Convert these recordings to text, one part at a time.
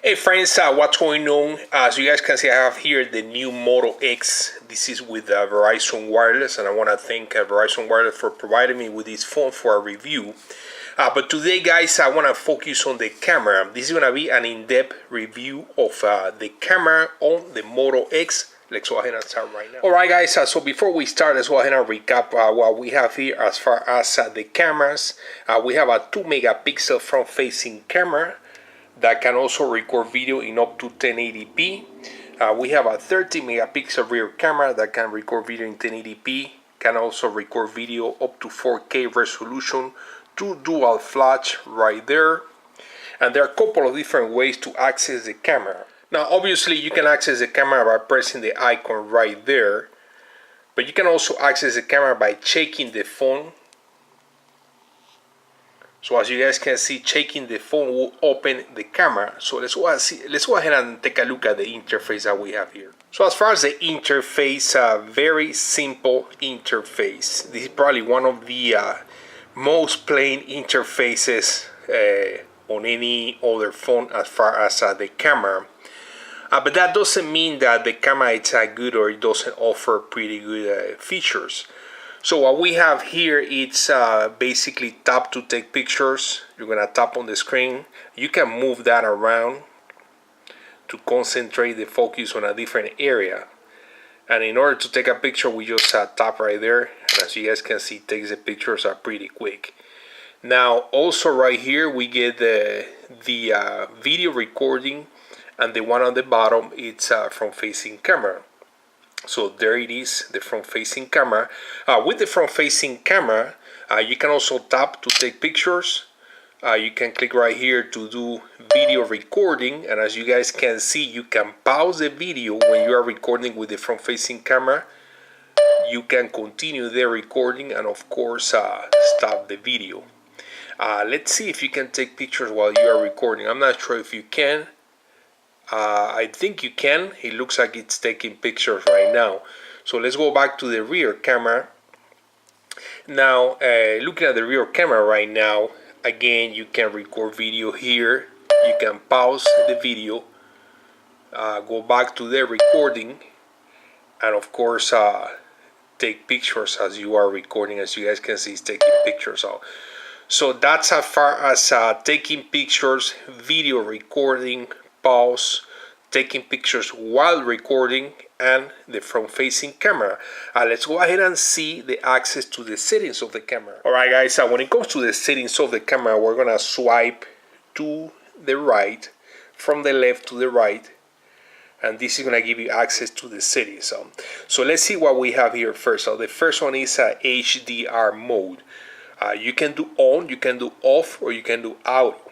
Hey friends, what's going on? As you guys can see, I have here the new Moto X. This is with Verizon Wireless, and I want to thank Verizon Wireless for providing me with this phone for a review. But today, guys, I want to focus on the camera. This is going to be an in-depth review of the camera on the Moto X. Let's go ahead and start right now. Alright guys, so before we start, let's go ahead and recap what we have here as far as the cameras. We have a 2 megapixel front facing camera that can also record video in up to 1080p. We have a 30 megapixel rear camera that can record video in 1080p, can also record video up to 4K resolution, 2 dual flash right there. And there are a couple of different ways to access the camera. Now obviously you can access the camera by pressing the icon right there, but you can also access the camera by shaking the phone. So as you guys can see, shaking the phone will open the camera. So let's go ahead and take a look at the interface that we have here. So as far as the interface, very simple interface. This is probably one of the most plain interfaces on any other phone as far as the camera. But that doesn't mean that the camera is good or it doesn't offer pretty good features. So what we have here, it's basically tap to take pictures. You're gonna tap on the screen. You can move that around to concentrate the focus on a different area. And in order to take a picture, we just tap right there. And as you guys can see, it takes the pictures pretty quick. Now also right here, we get the video recording, and the one on the bottom, it's front facing camera. So there it is, the front facing camera. With the front facing camera, you can also tap to take pictures. You can click right here to do video recording, and as you guys can see, you can pause the video when you are recording with the front facing camera. You can continue the recording and of course stop the video. Let's see if you can take pictures while you are recording. I'm not sure if you can. I think you can. It looks like it's taking pictures right now. So let's go back to the rear camera. Now looking at the rear camera right now, again, you can record video here. You can pause the video, go back to the recording, and of course take pictures as you are recording. As you guys can see, it's taking pictures. So that's as far as taking pictures, video recording, pause, taking pictures while recording, and the front facing camera. Let's go ahead and see the access to the settings of the camera. Alright guys, when it comes to the settings of the camera, we're gonna swipe to the right from the left to the right, and this is gonna give you access to the settings. So let's see what we have here first. So the first one is HDR mode. You can do on, you can do off, or you can do auto.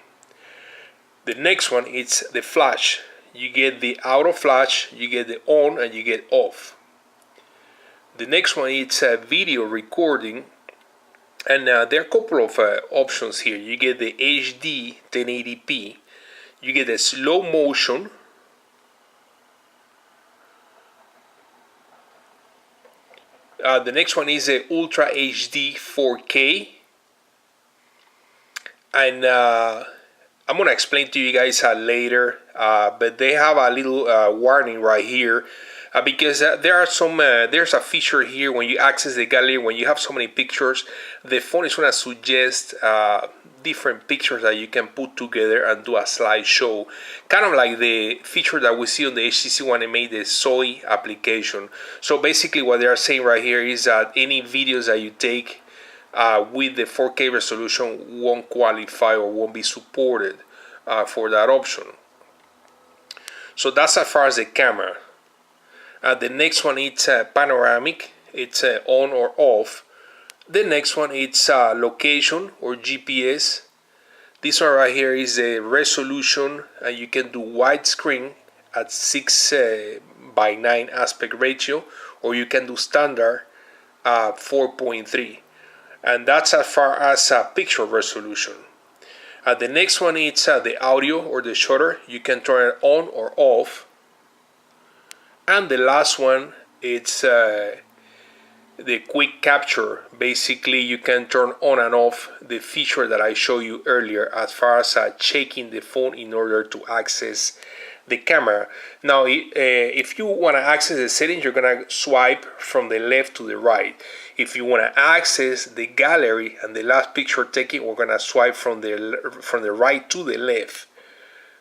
The next one is the flash. You get the auto flash, you get the on, and you get off. The next one is video recording, and there are a couple of options here. You get the HD 1080p, you get the slow motion, the next one is the Ultra HD 4K, and I'm gonna explain to you guys later, but they have a little warning right here because there are some there's a feature here when you access the gallery. When you have so many pictures, the phone is gonna suggest different pictures that you can put together and do a slideshow, kind of like the feature that we see on the HTC One made, the SOI application. So basically what they are saying right here is that any videos that you take with the 4K resolution won't qualify or won't be supported for that option. So that's as far as the camera. The next one is panoramic. It's on or off. The next one is location or GPS. This one right here is a resolution, and you can do widescreen at 6:9 aspect ratio, or you can do standard 4.3. And that's as far as picture resolution. The next one is the audio or the shutter. You can turn it on or off. And the last one, it's the quick capture. Basically, you can turn on and off the feature that I showed you earlier as far as checking the phone in order to access the camera. Now, if you want to access the settings, you're going to swipe from the left to the right. If you want to access the gallery and the last picture taken, we're going to swipe from the right to the left.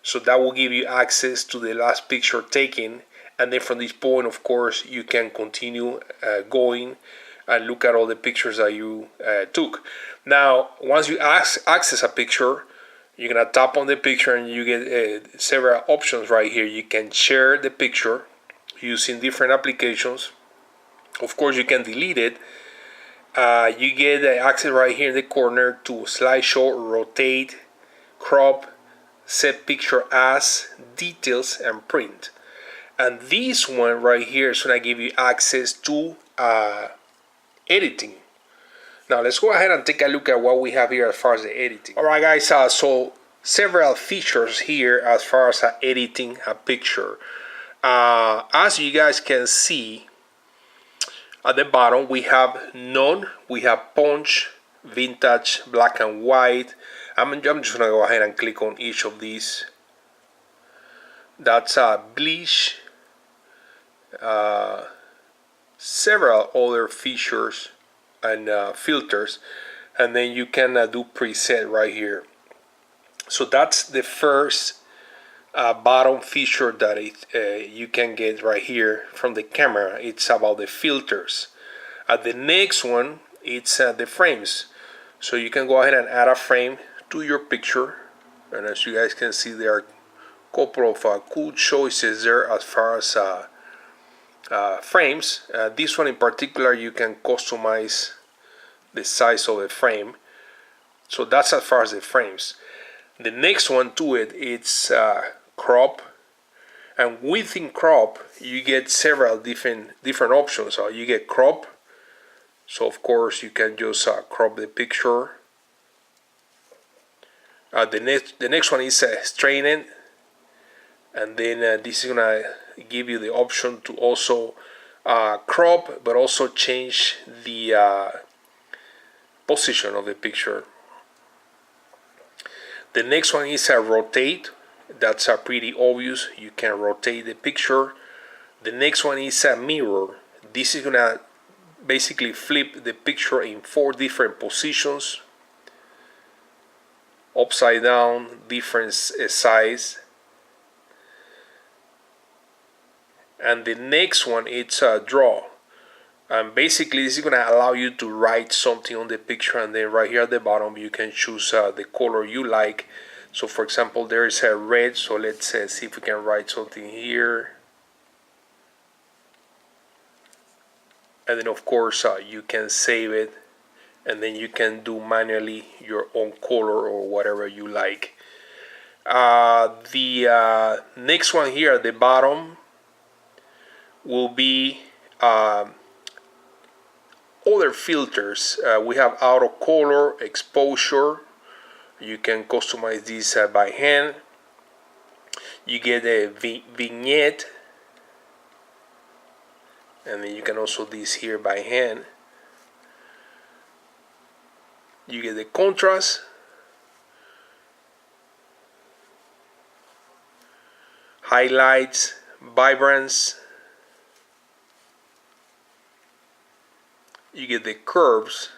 So that will give you access to the last picture taken. And then from this point, of course, you can continue going and look at all the pictures that you took. Now, once you access a picture, you're gonna tap on the picture and you get several options right here. You can share the picture using different applications. Of course, you can delete it. You get access right here in the corner to slideshow, rotate, crop, set picture as, details, and print. And this one right here is going to give you access to editing. Now let's go ahead and take a look at what we have here as far as the editing. Alright guys, so several features here as far as editing a picture. As you guys can see at the bottom, we have none, we have punch, vintage, black and white. I'm just going to go ahead and click on each of these. That's bleach, several other features and filters, and then you can do preset right here. So that's the first bottom feature that you can get right here from the camera. It's about the filters. The next one, it's the frames. So you can go ahead and add a frame to your picture, and as you guys can see, there are a couple of cool choices there as far as frames. This one in particular, you can customize the size of the frame. So that's as far as the frames. The next one to it, it's crop, and within crop you get several different options. You get crop, so of course you can just crop the picture. The next one is straighten, and then this is gonna give you the option to also crop, but also change the position of the picture. The next one is rotate. That's pretty obvious. You can rotate the picture. The next one is a mirror. This is gonna basically flip the picture in 4 different positions, upside down, different size. And the next one, it's a draw. And basically this is going to allow you to write something on the picture, and then right here at the bottom you can choose the color you like. So for example, there is a red, so let's see if we can write something here. And then of course you can save it, and then you can do manually your own color or whatever you like. The next one here at the bottom will be other filters. We have auto color, exposure. You can customize this by hand. You get a vignette, and then you can also do this here by hand. You get the contrast, highlights, vibrance. You get the curves,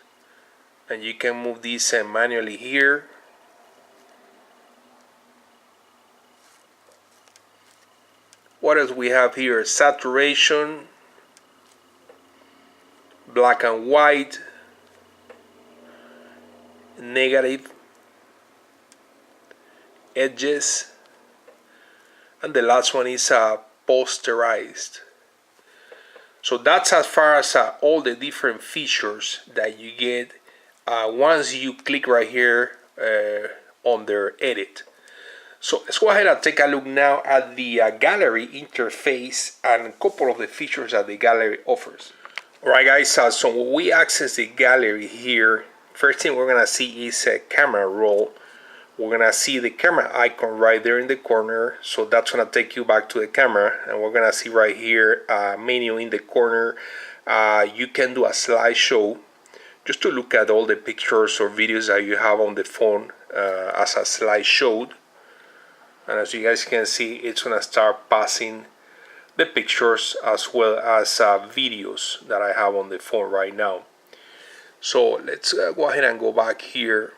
and you can move these manually here. What else we have here? Saturation, black and white, negative, edges, and the last one is posterized. So that's as far as all the different features that you get once you click right here under edit. So let's go ahead and take a look now at the gallery interface and a couple of the features that the gallery offers. Alright guys, so when we access the gallery here, first thing we're gonna see is a camera roll. We're gonna see the camera icon right there in the corner, so that's gonna take you back to the camera, and we're gonna see right here a menu in the corner you can do a slideshow just to look at all the pictures or videos that you have on the phone as a slideshow. And as you guys can see, it's gonna start passing the pictures as well as videos that I have on the phone right now. So let's go ahead and go back here.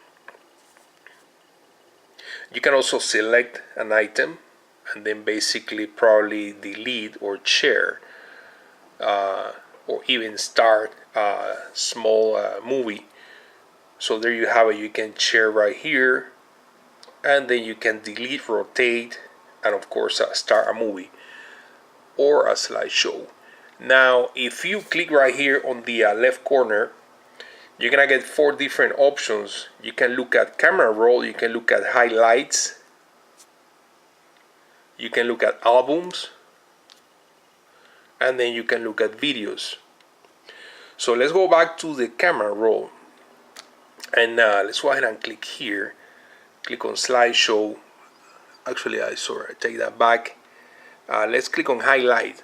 You can also select an item and then basically probably delete or share or even start a small movie. So there you have it. You can share right here, and then you can delete, rotate, and of course start a movie or a slideshow. Now if you click right here on the left corner, you're gonna get 4 different options. You can look at camera roll, you can look at highlights, you can look at albums, and then you can look at videos. So let's go back to the camera roll, and let's go ahead and click here. Click on slideshow. Actually, I take that back. Let's click on highlight,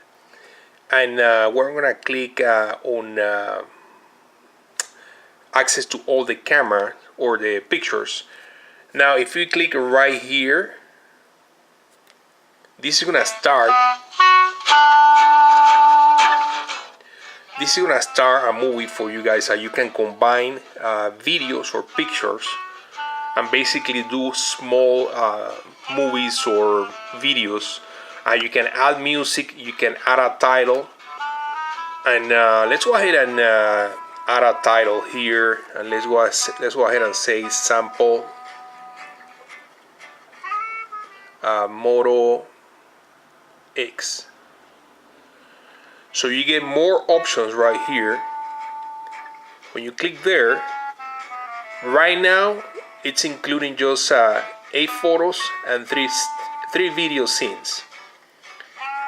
and we're gonna click on access to all the camera or the pictures. Now if you click right here, this is gonna start a movie for you guys. You can combine videos or pictures and basically do small movies or videos. You can add music, you can add a title, and let's go ahead and add a title here, and let's go ahead and say sample Moto X. So you get more options right here. When you click there, right now it's including just 8 photos and 3 video scenes.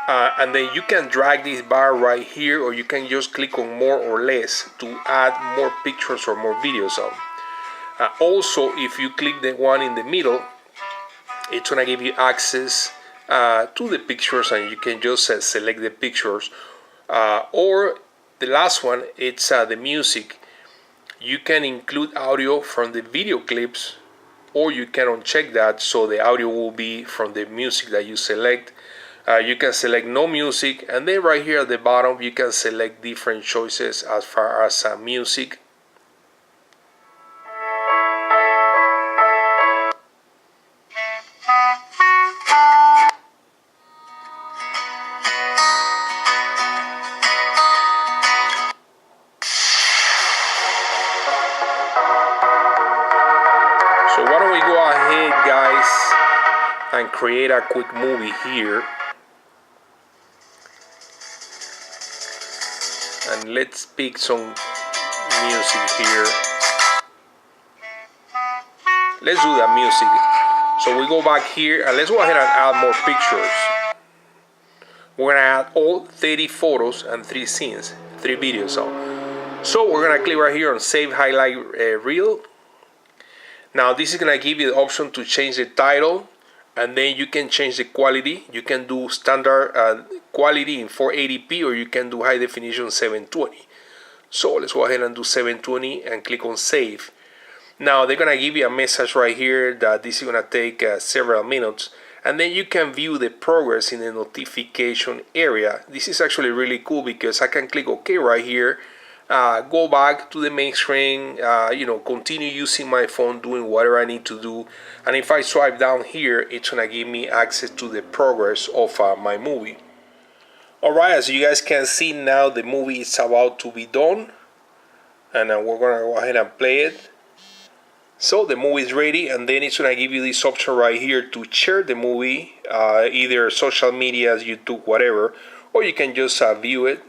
And then you can drag this bar right here, or you can just click on more or less to add more pictures or more videos on. Also, if you click the one in the middle, it's gonna give you access to the pictures, and you can just select the pictures. Or the last one, it's the music. You can include audio from the video clips, or you can uncheck that so the audio will be from the music that you select. You can select no music, and then right here at the bottom you can select different choices as far as music. So why don't we go ahead, guys, and create a quick movie here. And let's pick some music here. Let's do the music. So we go back here, and let's go ahead and add more pictures. We're gonna add all 30 photos and 3 scenes, 3 videos. So we're gonna click right here on save highlight reel. Now this is gonna give you the option to change the title, and then you can change the quality. You can do standard quality in 480p, or you can do high definition 720. So let's go ahead and do 720 and click on save. Now they're gonna give you a message right here that this is gonna take several minutes, and then you can view the progress in the notification area. This is actually really cool because I can click OK right here, go back to the main screen, continue using my phone, doing whatever I need to do. And if I swipe down here, it's gonna give me access to the progress of my movie. Alright, as you guys can see now, the movie is about to be done, and we're gonna go ahead and play it. So the movie is ready, and then it's gonna give you this option right here to share the movie, either social media, YouTube, whatever, or you can just view it.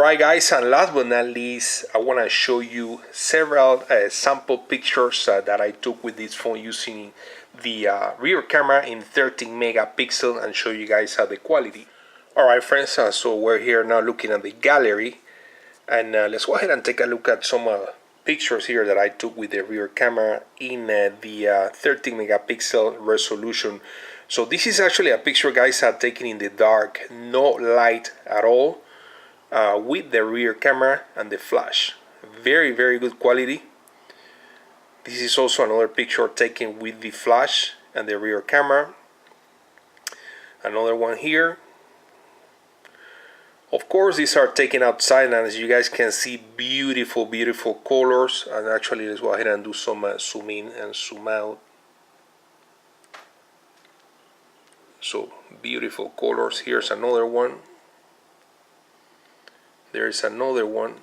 Alright guys, and last but not least, I want to show you several sample pictures that I took with this phone using the rear camera in 13 megapixel and show you guys the quality. Alright friends, so we're here now looking at the gallery, and let's go ahead and take a look at some pictures here that I took with the rear camera in the 13 megapixel resolution. So this is actually a picture guys taken in the dark, no light at all, with the rear camera and the flash. Very good quality. This is also another picture taken with the flash and the rear camera. Another one here. Of course these are taken outside, and as you guys can see, beautiful colors. And actually let's go ahead and do some zoom in and zoom out. So beautiful colors. Here's another one. There's another one.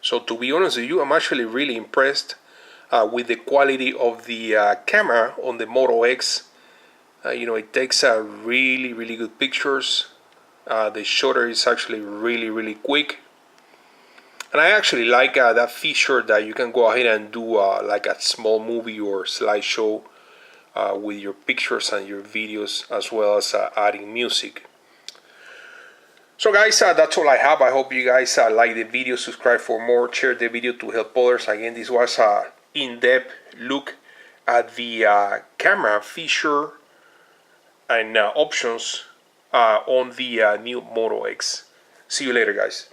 So to be honest with you, I'm actually really impressed with the quality of the camera on the Moto X. You know, it takes really good pictures. The shutter is actually really quick. And I actually like that feature that you can go ahead and do like a small movie or slideshow with your pictures and your videos, as well as adding music. So guys, that's all I have. I hope you guys like the video, subscribe for more, share the video to help others. Again, this was an in-depth look at the camera feature and options on the new Moto X. See you later guys.